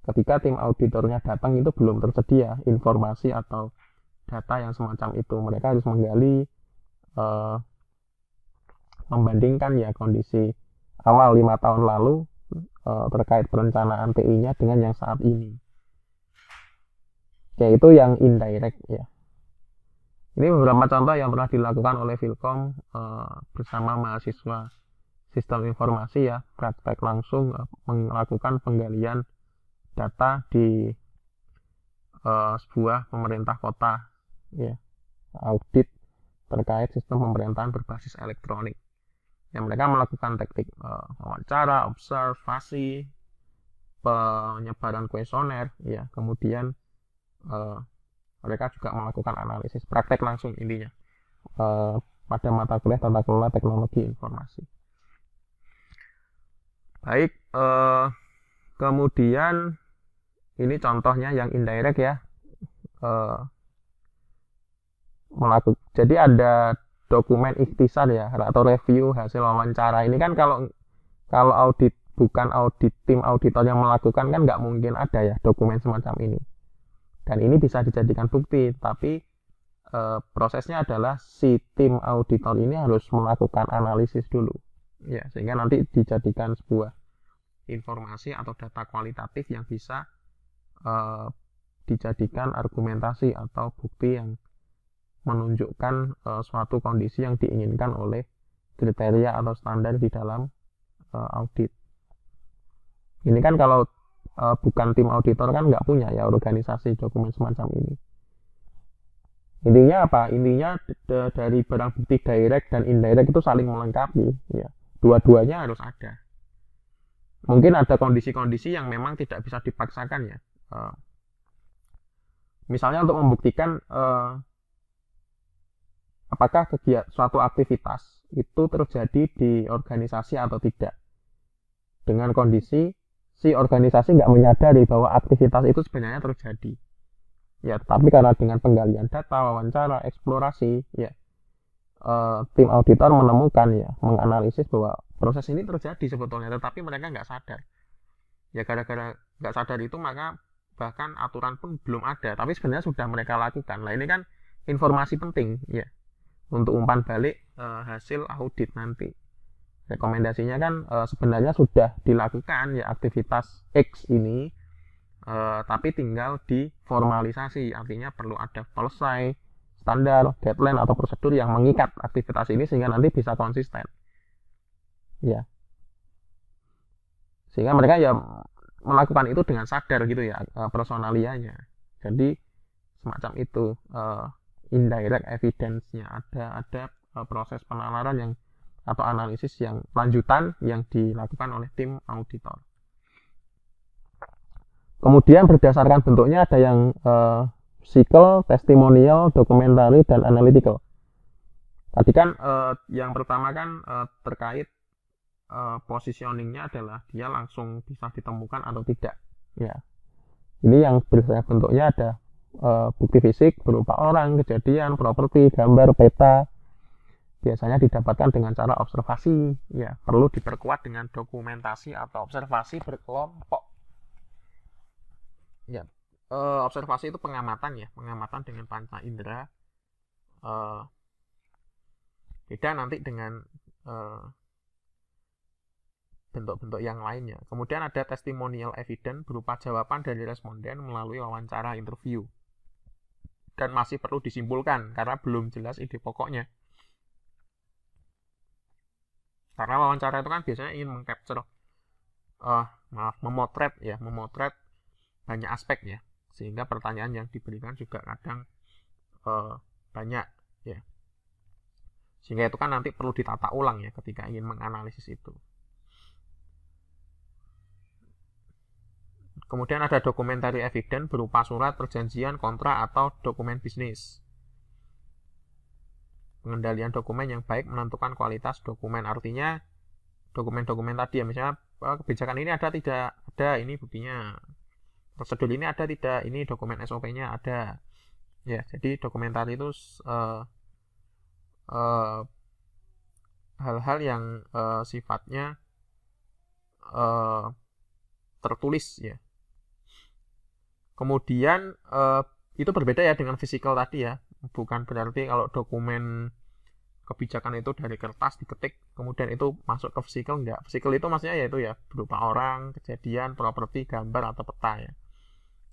ketika tim auditornya datang itu belum tersedia informasi atau data yang semacam itu. Mereka harus menggali, membandingkan ya kondisi awal 5 tahun lalu terkait perencanaan TI-nya dengan yang saat ini. Yaitu yang indirect ya. Ini beberapa contoh yang pernah dilakukan oleh Filkom bersama mahasiswa sistem informasi ya, praktek langsung melakukan penggalian data di sebuah pemerintah kota ya, audit terkait sistem pemerintahan berbasis elektronik. Yang mereka melakukan teknik wawancara, observasi, penyebaran kuesioner ya, kemudian mereka juga melakukan analisis praktek langsung intinya pada mata kuliah tata kelola teknologi informasi. Baik, kemudian ini contohnya yang indirect ya. Jadi ada dokumen ikhtisar ya atau review hasil wawancara. Ini kan kalau audit bukan audit tim auditor yang melakukan kan nggak mungkin ada ya dokumen semacam ini. Dan ini bisa dijadikan bukti, tapi prosesnya adalah si tim auditor ini harus melakukan analisis dulu ya, sehingga nanti dijadikan sebuah informasi atau data kualitatif yang bisa dijadikan argumentasi atau bukti yang menunjukkan suatu kondisi yang diinginkan oleh kriteria atau standar di dalam audit. Ini kan kalau bukan tim auditor kan nggak punya ya organisasi dokumen semacam ini. Intinya apa? Intinya dari barang bukti direct dan indirect itu saling melengkapi ya. Dua-duanya harus ada. mungkin ada kondisi-kondisi yang memang tidak bisa dipaksakan ya. Misalnya untuk membuktikan apakah suatu aktivitas itu terjadi di organisasi atau tidak, dengan kondisi si organisasi nggak menyadari bahwa aktivitas itu sebenarnya terjadi. Ya, tapi karena dengan penggalian data, wawancara, eksplorasi, ya tim auditor menemukan ya, menganalisis bahwa proses ini terjadi sebetulnya, tetapi mereka nggak sadar. Ya gara-gara nggak sadar itu maka bahkan aturan pun belum ada, tapi sebenarnya sudah mereka lakukan. Nah ini kan informasi penting ya untuk umpan balik hasil audit nanti. Rekomendasinya kan sebenarnya sudah dilakukan ya aktivitas X ini, tapi tinggal diformalisasi, artinya perlu ada selesai standar, deadline atau prosedur yang mengikat aktivitas ini sehingga nanti bisa konsisten. Ya. Sehingga mereka ya melakukan itu dengan sadar gitu ya personalianya. Jadi semacam itu indirect evidence-nya, ada proses penalaran yang atau analisis yang lanjutan yang dilakukan oleh tim auditor. Kemudian berdasarkan bentuknya ada yang physical, testimonial, documentary, dan analytical. Tadi kan yang pertama kan terkait positioningnya adalah dia langsung bisa ditemukan atau tidak. Ya, ini yang berdasarkan bentuknya ada bukti fisik berupa orang, kejadian, properti, gambar, peta. Biasanya didapatkan dengan cara observasi. Ya, perlu diperkuat dengan dokumentasi atau observasi berkelompok. Ya, observasi itu pengamatan ya, pengamatan dengan panca indera. Beda nanti dengan bentuk-bentuk yang lainnya. Kemudian ada testimonial evidence berupa jawaban dari responden melalui wawancara interview. Dan masih perlu disimpulkan karena belum jelas ide pokoknya. Karena wawancara itu kan biasanya ingin mengcapture, memotret banyak aspek ya, sehingga pertanyaan yang diberikan juga kadang banyak ya, sehingga itu kan nanti perlu ditata ulang ya ketika ingin menganalisis itu. Kemudian ada documentary evidence berupa surat, perjanjian, kontrak, atau dokumen bisnis. Pengendalian dokumen yang baik menentukan kualitas dokumen, artinya dokumen-dokumen tadi ya, misalnya kebijakan ini ada tidak, ada, ini buktinya, prosedur ini ada tidak, ini dokumen SOP-nya ada. Ya, jadi dokumentari itu hal-hal yang sifatnya tertulis ya. Kemudian itu berbeda ya dengan physical tadi ya. Bukan berarti kalau dokumen kebijakan itu dari kertas diketik kemudian itu masuk ke physical, enggak. Physical itu maksudnya yaitu ya berupa orang, kejadian, properti, gambar atau peta ya.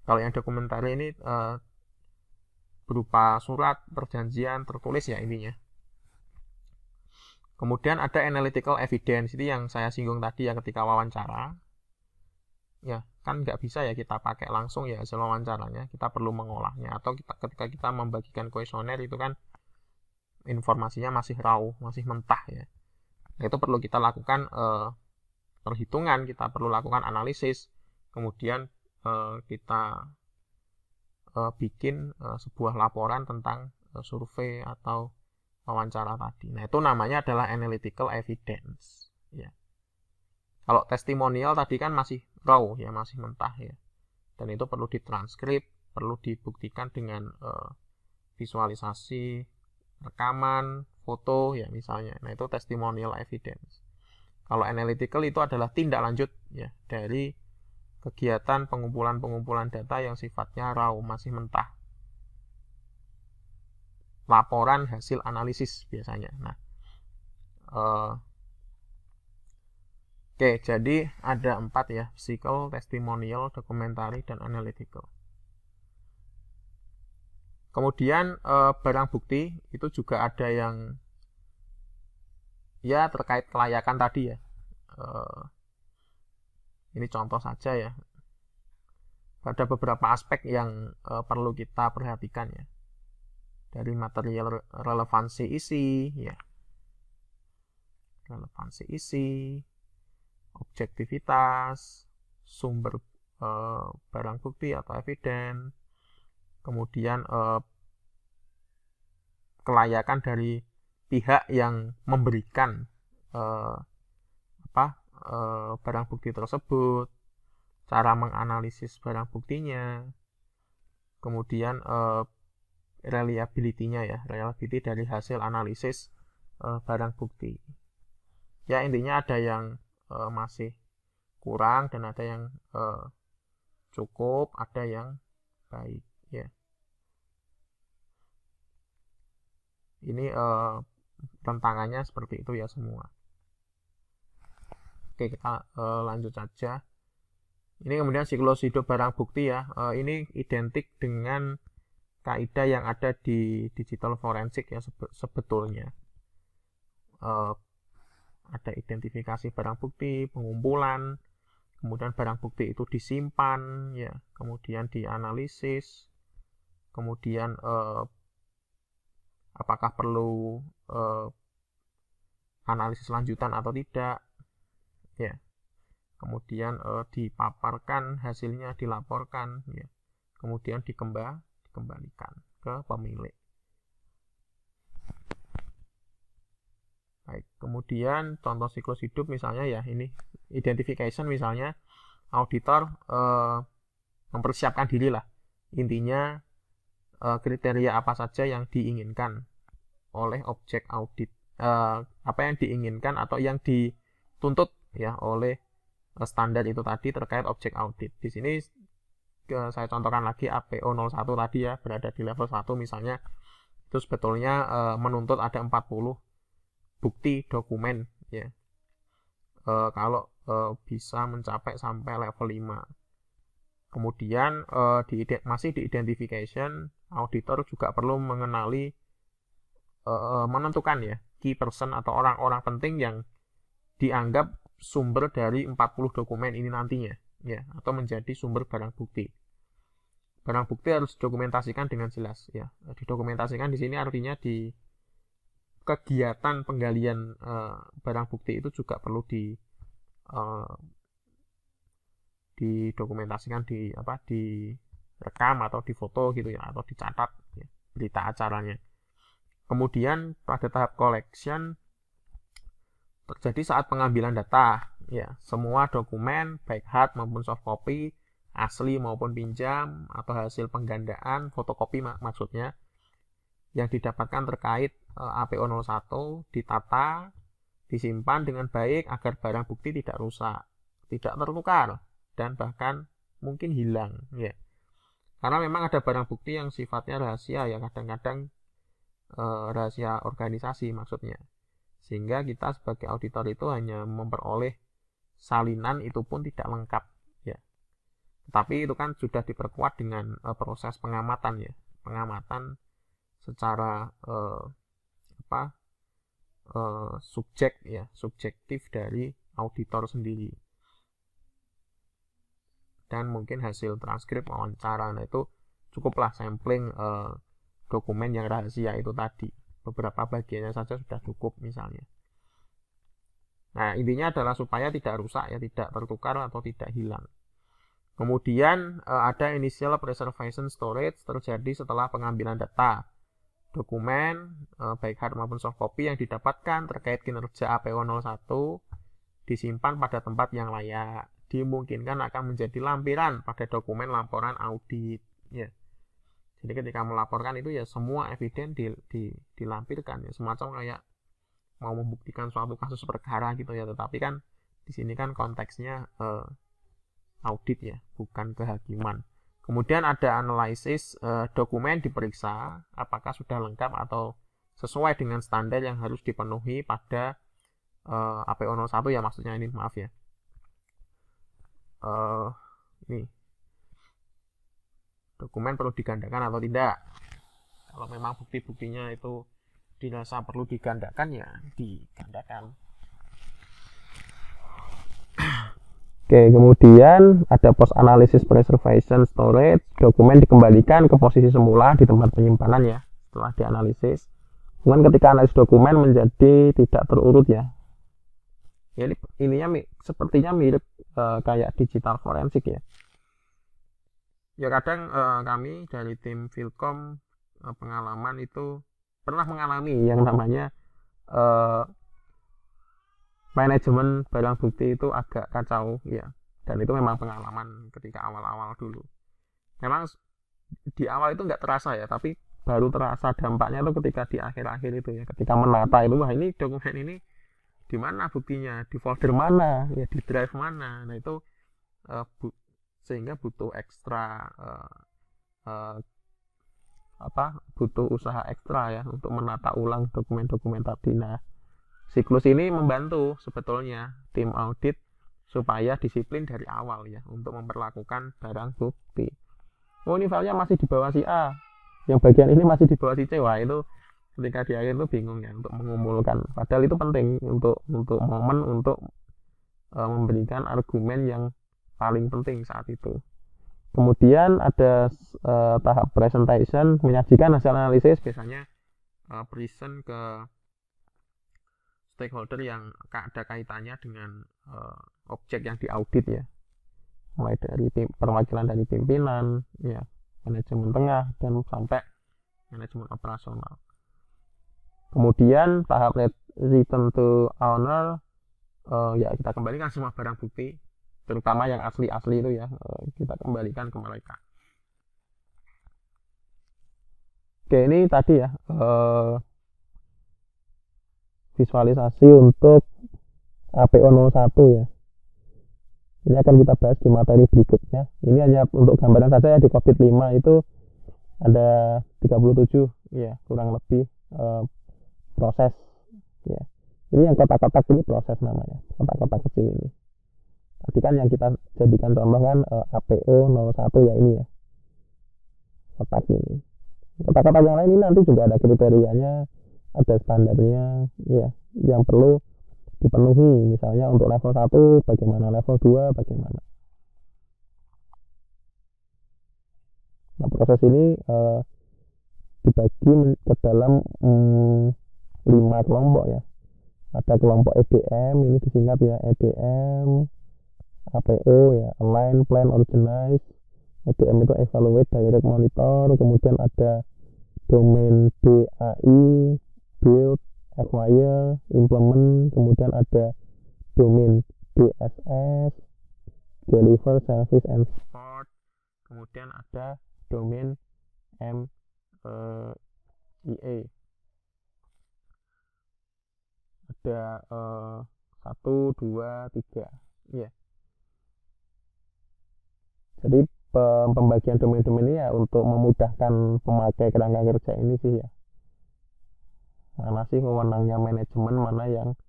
Kalau yang dokumenter ini berupa surat, perjanjian, tertulis ya ininya. Kemudian ada analytical evidence, itu yang saya singgung tadi ya ketika wawancara. Ya, kan nggak bisa ya kita pakai langsung ya hasil wawancaranya, kita perlu mengolahnya, atau ketika kita membagikan kuesioner itu kan informasinya masih raw, masih mentah ya. Nah, itu perlu kita lakukan perhitungan, kita perlu lakukan analisis, kemudian kita bikin sebuah laporan tentang survei atau wawancara tadi. Nah, itu namanya adalah analytical evidence ya. Kalau testimonial tadi kan masih raw ya, masih mentah ya. Dan itu perlu ditranskrip, perlu dibuktikan dengan visualisasi, rekaman, foto ya misalnya. Nah, itu testimonial evidence. Kalau analytical itu adalah tindak lanjut ya dari kegiatan pengumpulan data yang sifatnya raw, masih mentah. Laporan hasil analisis biasanya. Nah, oke, jadi ada 4 ya, physical, testimonial, documentary, dan analytical. Kemudian barang bukti itu juga ada yang ya terkait kelayakan tadi ya. Ini contoh saja ya. Ada beberapa aspek yang perlu kita perhatikan ya. Dari material relevansi isi ya. Relevansi isi, objektivitas, sumber barang bukti atau eviden, kemudian kelayakan dari pihak yang memberikan barang bukti tersebut, cara menganalisis barang buktinya, kemudian reliability-nya ya, reliability dari hasil analisis barang bukti. Ya intinya ada yang masih kurang dan ada yang cukup, ada yang baik ya. Ini tantangannya seperti itu ya semua. Oke, kita lanjut saja. Ini kemudian siklus hidup barang bukti ya. Ini identik dengan kaidah yang ada di digital forensik ya sebetulnya. Ada identifikasi barang bukti, pengumpulan, kemudian barang bukti itu disimpan ya, kemudian dianalisis, kemudian apakah perlu analisis lanjutan atau tidak ya, kemudian dipaparkan hasilnya, dilaporkan ya, kemudian dikembalikan ke pemilik. Baik, kemudian contoh siklus hidup misalnya ya, ini identification misalnya, auditor mempersiapkan diri lah, intinya kriteria apa saja yang diinginkan oleh objek audit, apa yang diinginkan atau yang dituntut ya oleh standar itu tadi terkait objek audit. Di sini saya contohkan lagi APO 01 tadi ya, berada di level 1 misalnya, itu sebetulnya menuntut ada 40 bukti dokumen ya, kalau bisa mencapai sampai level 5. Kemudian masih di identification, auditor juga perlu mengenali, menentukan ya key person atau orang-orang penting yang dianggap sumber dari 40 dokumen ini nantinya ya, atau menjadi sumber barang bukti. Barang bukti harus didokumentasikan dengan jelas ya. Didokumentasikan di sini artinya di kegiatan penggalian barang bukti itu juga perlu didokumentasikan, direkam atau difoto gitu ya, atau dicatat ya, berita acaranya. Kemudian pada tahap collection terjadi saat pengambilan data ya, semua dokumen baik hard maupun soft copy, asli maupun pinjam atau hasil penggandaan, fotokopi maksudnya, yang didapatkan terkait APO 01 ditata, disimpan dengan baik agar barang bukti tidak rusak, tidak tertukar, dan bahkan mungkin hilang ya. Karena memang ada barang bukti yang sifatnya rahasia ya, kadang-kadang rahasia organisasi maksudnya. Sehingga kita sebagai auditor itu hanya memperoleh salinan, itu pun tidak lengkap ya. Tapi itu kan sudah diperkuat dengan proses pengamatan ya. Pengamatan secara subjektif dari auditor sendiri. Dan mungkin hasil transkrip wawancara, nah itu cukuplah sampling dokumen yang rahasia itu tadi, beberapa bagiannya saja sudah cukup misalnya. Nah intinya adalah supaya tidak rusak ya, tidak tertukar atau tidak hilang. Kemudian ada initial preservation storage terjadi setelah pengambilan data. Dokumen baik hard maupun soft copy yang didapatkan terkait kinerja APO 01 disimpan pada tempat yang layak, dimungkinkan akan menjadi lampiran pada dokumen laporan audit ya. Jadi ketika melaporkan itu ya semua eviden dilampirkan ya, semacam kayak mau membuktikan suatu kasus perkara gitu ya, tetapi kan di sini kan konteksnya audit ya, bukan kehakiman. Kemudian ada analisis, dokumen diperiksa apakah sudah lengkap atau sesuai dengan standar yang harus dipenuhi pada APO 01 ya, maksudnya ini, maaf ya. Ini dokumen perlu digandakan atau tidak. Kalau memang bukti-buktinya itu dirasa perlu digandakan ya digandakan. Oke, kemudian ada post analysis preservation storage, dokumen dikembalikan ke posisi semula di tempat penyimpanan ya setelah dianalisis. Kemudian ketika analisis dokumen menjadi tidak terurut ya, Ya, ininya sepertinya mirip kayak digital forensik ya. Ya kadang kami dari tim Filkom pengalaman itu pernah mengalami yang namanya manajemen barang bukti itu agak kacau ya. Dan itu memang pengalaman ketika awal-awal dulu. Memang di awal itu nggak terasa ya, tapi baru terasa dampaknya itu ketika di akhir-akhir itu ya, ketika menata itu, wah ini dokumen ini di mana buktinya, di folder mana, ya di drive mana. Nah itu sehingga butuh ekstra butuh usaha ekstra ya untuk menata ulang dokumen-dokumen tadi. Nah, siklus ini membantu sebetulnya tim audit supaya disiplin dari awal ya untuk memperlakukan barang bukti. Oh, ini filenya masih di bawah si A, yang bagian ini masih di bawah si C. Wah, itu ketika di akhir itu bingung ya untuk mengumpulkan. Padahal itu penting untuk momen untuk memberikan argumen yang paling penting saat itu. Kemudian ada tahap presentation, menyajikan hasil analisis, biasanya present ke stakeholder yang ada kaitannya dengan objek yang diaudit ya, mulai dari perwakilan dari pimpinan ya, manajemen tengah, dan sampai manajemen operasional. Kemudian tahap return to owner, ya kita kembalikan semua barang bukti, terutama yang asli-asli itu ya, kita kembalikan ke mereka. Oke, ini tadi ya visualisasi untuk APO 01 ya. Ini akan kita bahas di materi berikutnya. Ini hanya untuk gambaran saja ya, di COVID 5 itu ada 37 ya, kurang lebih proses ya. Ini yang kotak-kotak ini proses namanya, kotak-kotak kecil ini. Tadi kan yang kita jadikan contoh kan APO 01 ya, ini ya, kotak ini. Kotak-kotak yang lain ini nanti juga ada kriterianya, ada standarnya ya, yang perlu dipenuhi. Misalnya untuk level 1 bagaimana, level 2 bagaimana. Nah, proses ini dibagi ke dalam 5 kelompok ya. Ada kelompok EDM, ini disingkat ya, EDM, APO ya, Align, Plan, Organize. EDM itu Evaluate, Direct, Monitor. Kemudian ada domain DAI, Build, Acquire, Implement. Kemudian ada domain DSS, Deliver, Service, and Support. Kemudian ada domain MIA. Ada 1, 2, 3 ya. Jadi pembagian domain-domain ini ya untuk memudahkan pemakai kerangka kerja ini sih ya. Mana sih wewenangnya manajemen, mana yang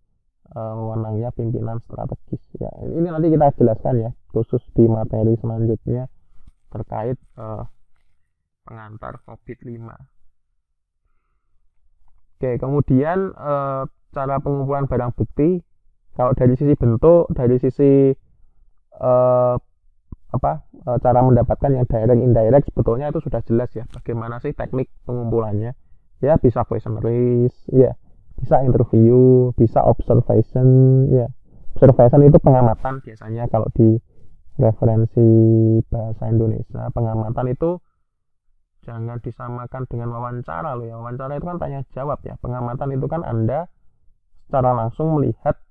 wewenangnya pimpinan strategis ya. Ini nanti kita jelaskan ya, khusus di materi selanjutnya terkait pengantar COVID-5. Oke, kemudian cara pengumpulan barang bukti, kalau dari sisi bentuk, dari sisi cara mendapatkan yang direct indirect, sebetulnya itu sudah jelas ya, bagaimana sih teknik pengumpulannya ya. Bisa questionnaires ya, bisa interview, bisa observation ya. Observation itu pengamatan biasanya kalau di referensi bahasa Indonesia. Pengamatan itu jangan disamakan dengan wawancara loh ya. Wawancara itu kan tanya jawab ya. Pengamatan itu kan Anda secara langsung melihat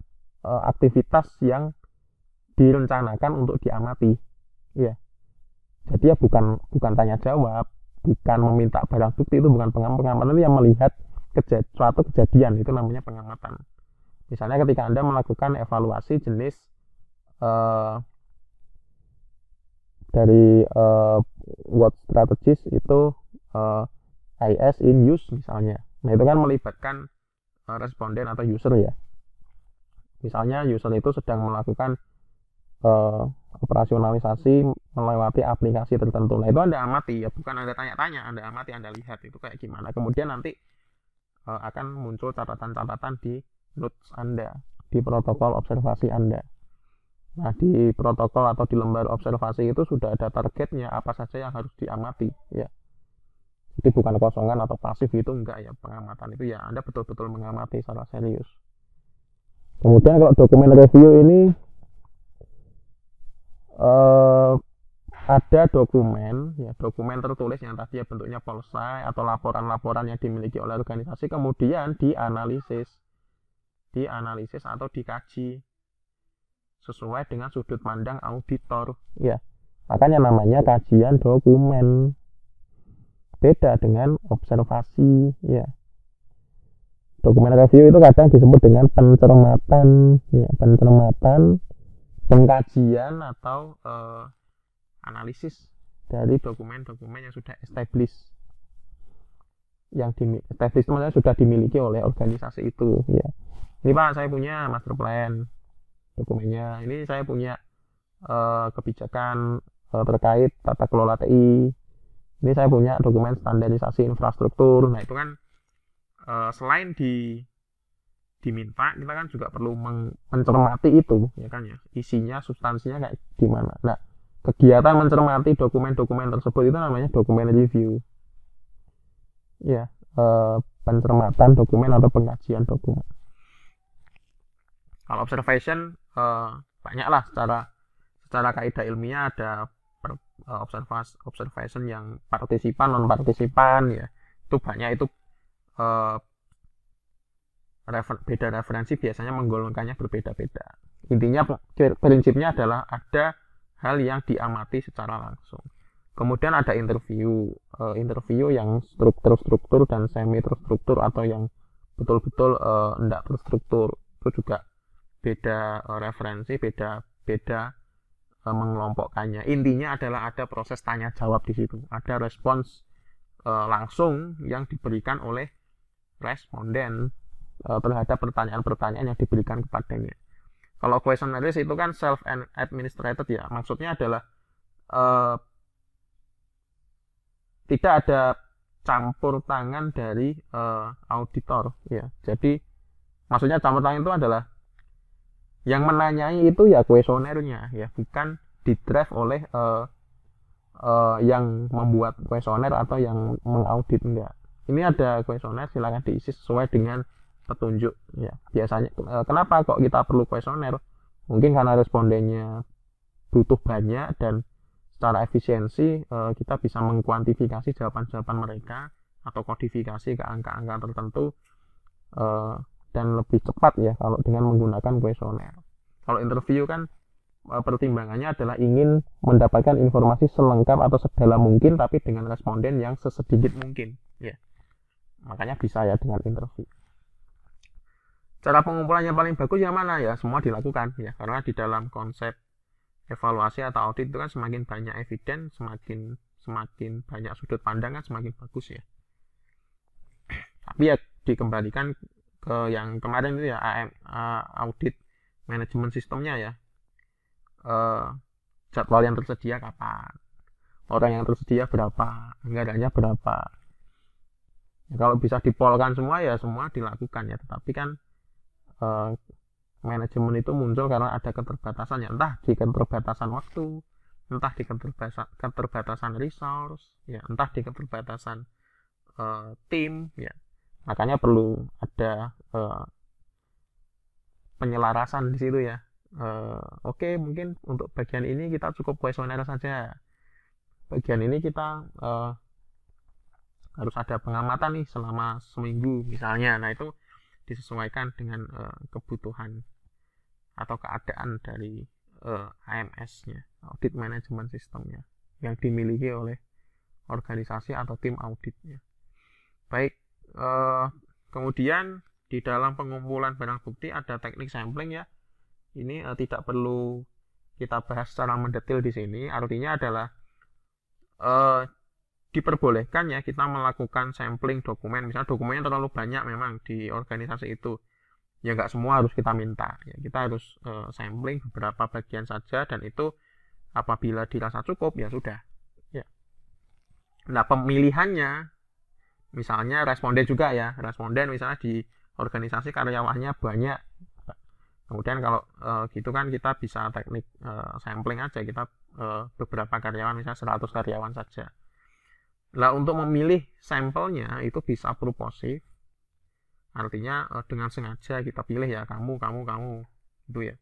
aktivitas yang direncanakan untuk diamati ya. Jadi ya bukan tanya jawab, bukan meminta barang bukti, itu bukan pengamatan. Itu yang melihat suatu kejadian, itu namanya pengamatan. Misalnya ketika Anda melakukan evaluasi jenis dari what strategies itu IS in use misalnya. Nah, itu kan melibatkan responden atau user ya. Misalnya user itu sedang melakukan operasionalisasi melewati aplikasi tertentu. Nah, itu Anda amati ya, bukan Anda tanya-tanya, Anda amati, Anda lihat itu kayak gimana. Kemudian nanti akan muncul catatan-catatan di notes Anda, di protokol observasi Anda. Nah, di protokol atau di lembar observasi itu sudah ada targetnya, apa saja yang harus diamati ya. Jadi bukan kosongan atau pasif gitu, enggak ya. Pengamatan itu ya Anda betul-betul mengamati secara serius. Kemudian kalau dokumen review ini ada dokumen tertulis yang tadi ya bentuknya polsai atau laporan-laporan yang dimiliki oleh organisasi, kemudian dianalisis atau dikaji sesuai dengan sudut pandang auditor ya, makanya namanya kajian dokumen, beda dengan observasi ya. Dokumen review itu kadang disebut dengan pencermatan ya, pengkajian atau analisis dari dokumen-dokumen yang sudah established, established itu maksudnya sudah dimiliki oleh organisasi itu ya. Ini Pak, saya punya master plan dokumennya, ini saya punya kebijakan terkait tata kelola TI, ini saya punya dokumen standarisasi infrastruktur. Nah itu kan selain diminta, kita kan juga perlu mencermati itu ya kan ya, isinya, substansinya kayak gimana. Nah kegiatan mencermati dokumen-dokumen tersebut itu namanya dokumen review ya, pencermatan dokumen atau pengkajian dokumen. Kalau observation banyaklah secara kaidah ilmiah ada observation yang partisipan, non partisipan ya, itu banyak, itu beda referensi biasanya menggolongkannya berbeda-beda. Intinya prinsipnya adalah ada hal yang diamati secara langsung. Kemudian ada interview yang struktur dan semi terstruktur atau yang betul-betul tidak terstruktur. Itu juga beda referensi, beda mengelompokkannya. Intinya adalah ada proses tanya jawab di situ, ada respons langsung yang diberikan oleh responden terhadap pertanyaan-pertanyaan yang diberikan kepadanya. Kalau questionnaires itu kan self administrated ya, maksudnya adalah tidak ada campur tangan dari auditor ya. Jadi maksudnya campur tangan itu adalah yang menanyai itu ya kuesionernya ya, bukan di-drive oleh yang membuat kuesioner atau yang mengaudit, enggak. Ini ada kuesioner, silakan diisi sesuai dengan petunjuk ya. Biasanya kenapa kok kita perlu kuesioner? Mungkin karena respondennya butuh banyak dan secara efisiensi kita bisa mengkuantifikasi jawaban-jawaban mereka atau kodifikasi ke angka-angka tertentu dan lebih cepat ya kalau dengan menggunakan kuesioner. Kalau interview kan pertimbangannya adalah ingin mendapatkan informasi selengkap atau sedalam mungkin tapi dengan responden yang sesedikit mungkin ya. Makanya bisa ya dengan interview. Cara pengumpulan yang paling bagus yang mana ya? Semua dilakukan ya, karena di dalam konsep evaluasi atau audit itu kan semakin banyak eviden, semakin banyak sudut pandang kan semakin bagus ya. Tapi ya dikembalikan ke yang kemarin itu ya, audit manajemen sistemnya ya. Jadwal yang tersedia kapan, orang yang tersedia berapa, anggarannya berapa ya. Kalau bisa dipolkan semua ya semua dilakukan ya, tetapi kan manajemen itu muncul karena ada keterbatasan ya, entah di keterbatasan waktu, entah di keterbatasan resource ya, entah di keterbatasan tim ya. Makanya perlu ada penyelarasan di situ ya. Oke, mungkin untuk bagian ini kita cukup kuesioner saja, bagian ini kita harus ada pengamatan nih selama seminggu misalnya. Nah itu disesuaikan dengan kebutuhan atau keadaan dari AMS-nya, audit management system-nya, yang dimiliki oleh organisasi atau tim auditnya. Baik, kemudian di dalam pengumpulan barang bukti ada teknik sampling ya. Ini tidak perlu kita bahas secara mendetil di sini. Artinya adalah diperbolehkan ya kita melakukan sampling dokumen. Misalnya dokumennya terlalu banyak memang di organisasi itu, ya nggak semua harus kita minta ya, kita harus sampling beberapa bagian saja, dan itu apabila dirasa cukup ya sudah ya. Nah pemilihannya misalnya responden juga ya, responden misalnya di organisasi karyawannya banyak, kemudian kalau gitu kan kita bisa teknik sampling aja, kita beberapa karyawan misalnya 100 karyawan saja. Nah untuk memilih sampelnya itu bisa purposif Artinya dengan sengaja kita pilih ya, kamu gitu ya.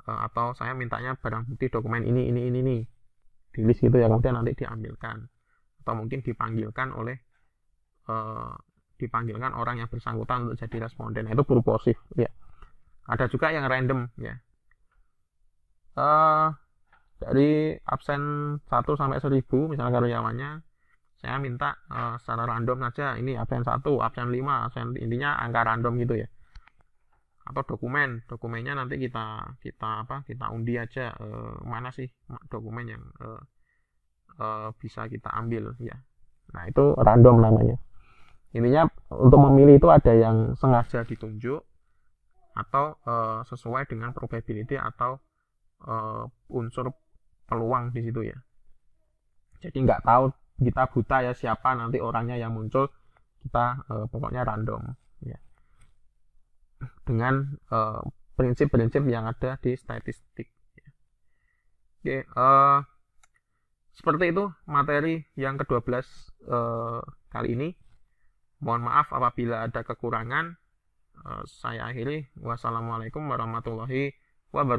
Atau saya mintanya barang bukti dokumen ini di list gitu ya, kemudian nanti diambilkan, atau mungkin dipanggilkan orang yang bersangkutan untuk jadi responden. Itu purposif ya. Ada juga yang random ya. Dari absen 1 sampai 1000 misalnya karyawannya, saya minta secara random saja, ini absen 1, absen 5, intinya angka random gitu ya. Atau dokumennya nanti kita undi aja, mana sih dokumen yang bisa kita ambil ya. Nah, itu random namanya. Intinya untuk memilih itu ada yang sengaja ditunjuk atau sesuai dengan probability atau unsur peluang di situ ya. Jadi nggak tahu, kita buta ya siapa nanti orangnya yang muncul, kita pokoknya random ya, dengan prinsip-prinsip yang ada di statistik ya. Oke, seperti itu materi yang ke-12 kali ini. Mohon maaf apabila ada kekurangan. Saya akhiri. Wassalamualaikum warahmatullahi wabarakatuh.